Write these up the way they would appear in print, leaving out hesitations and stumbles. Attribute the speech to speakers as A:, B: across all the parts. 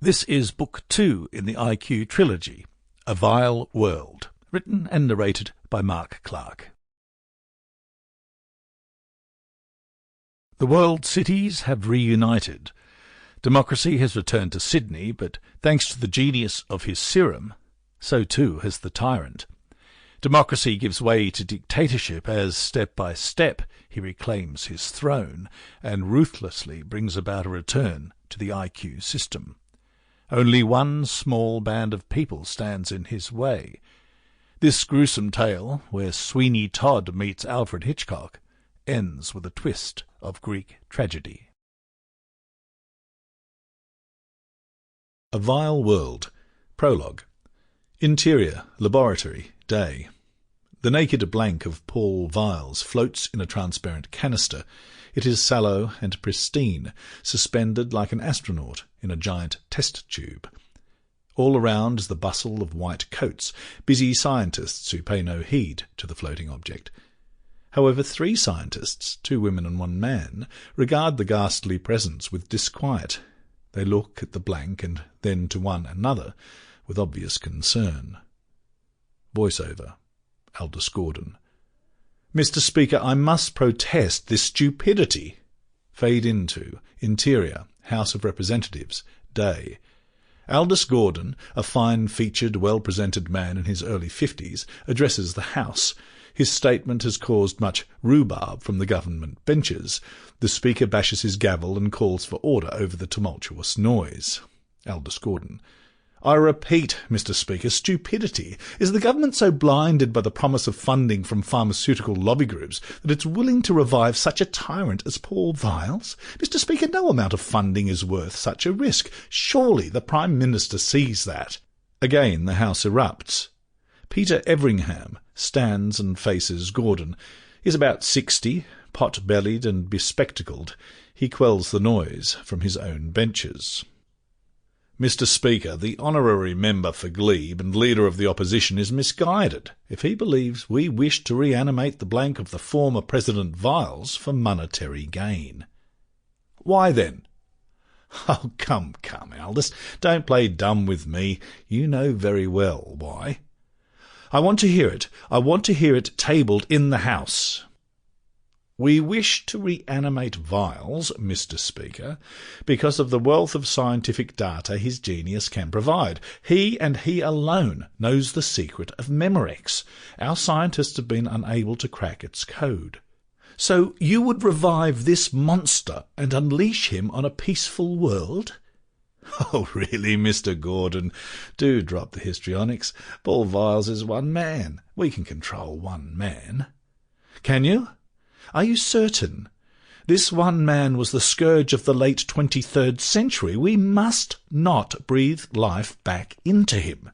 A: This is Book 2 in the IQ Trilogy, A Vile World, written and narrated by Mark Clark. The world cities have reunited. Democracy has returned to Sydney, but thanks to the genius of his serum, so too has the tyrant. Democracy gives way to dictatorship as, step by step, he reclaims his throne and ruthlessly brings about a return to the IQ system. Only one small band of people stands in his way. This gruesome tale, where Sweeny Todd meets Alfred Hitchcock, ends with a twist of Greek tragedy. A Vile World. Prologue. Interior, laboratory, day. The naked blank of Paul Viles floats in a transparent canister. It is sallow and pristine, suspended like an astronaut in a giant test tube. All around is the bustle of white coats, busy scientists who pay no heed to the floating object. However, 3 scientists, 2 women and 1 man, regard the ghastly presence with disquiet. They look at the blank and then to one another with obvious concern. Voiceover. Aldous Gordon. Mr. Speaker, I must protest this stupidity. Fade into. Interior. House of Representatives. Day. Aldous Gordon, a fine-featured, well-presented man in his early 50s, addresses the House. His statement has caused much rhubarb from the government benches. The Speaker bashes his gavel and calls for order over the tumultuous noise. Aldous Gordon. I repeat, Mr. Speaker, stupidity. Is the government so blinded by the promise of funding from pharmaceutical lobby groups that it's willing to revive such a tyrant as Paul Viles? Mr. Speaker, no amount of funding is worth such a risk. Surely the Prime Minister sees that. Again the House erupts. Peter Everingham stands and faces Gordon. He is about 60, pot-bellied and bespectacled. He quells the noise from his own benches. Mr. Speaker, the honorary member for Glebe and leader of the opposition is misguided if he believes we wish to reanimate the blank of the former President Viles for monetary gain. Why then? Oh, come, Aldous, don't play dumb with me. You know very well why. I want to hear it. I want to hear it tabled in the House. We wish to reanimate Viles, Mr. Speaker, because of the wealth of scientific data his genius can provide. He and he alone knows the secret of Memorex. Our scientists have been unable to crack its code. So you would revive this monster and unleash him on a peaceful world? Oh, really, Mr. Gordon, do drop the histrionics. Paul Viles is one man. We can control one man. Can you? Are you certain? This one man was the scourge of the late 23rd century. We must not breathe life back into him.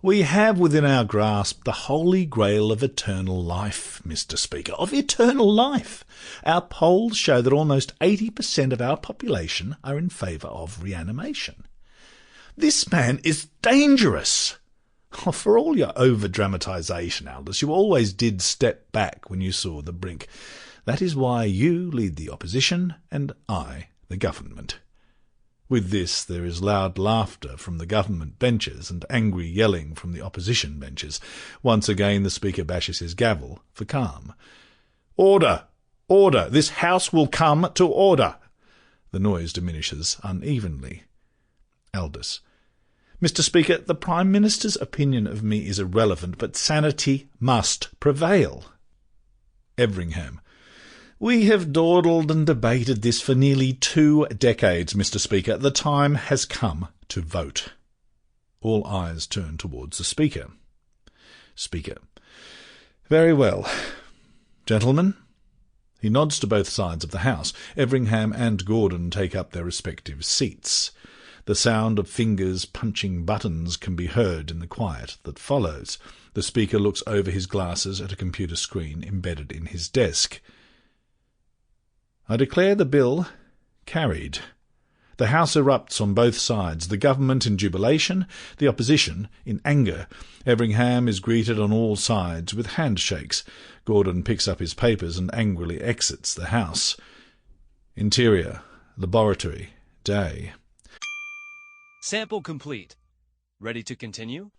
A: We have within our grasp the holy grail of eternal life, Mr. Speaker, of eternal life. Our polls show that almost 80% of our population are in favour of reanimation. This man is dangerous. Oh, for all your over-dramatisation, Aldous, you always did step back when you saw the brink. That is why you lead the opposition and I the government. With this there is loud laughter from the government benches and angry yelling from the opposition benches. Once again the Speaker bashes his gavel for calm. Order! Order! This House will come to order! The noise diminishes unevenly. Aldous. Mr. Speaker, the Prime Minister's opinion of me is irrelevant, but sanity must prevail. Everingham. We have dawdled and debated this for nearly 2 decades, Mr. Speaker. The time has come to vote. All eyes turn towards the Speaker. Speaker. Very well. Gentlemen. He nods to both sides of the House. Everingham and Gordon take up their respective seats. The sound of fingers punching buttons can be heard in the quiet that follows. The Speaker looks over his glasses at a computer screen embedded in his desk. I declare the bill carried. The House erupts on both sides, the government in jubilation, the opposition in anger. Everingham is greeted on all sides with handshakes. Gordon picks up his papers and angrily exits the House. Interior, laboratory, day.
B: Sample complete. Ready to continue?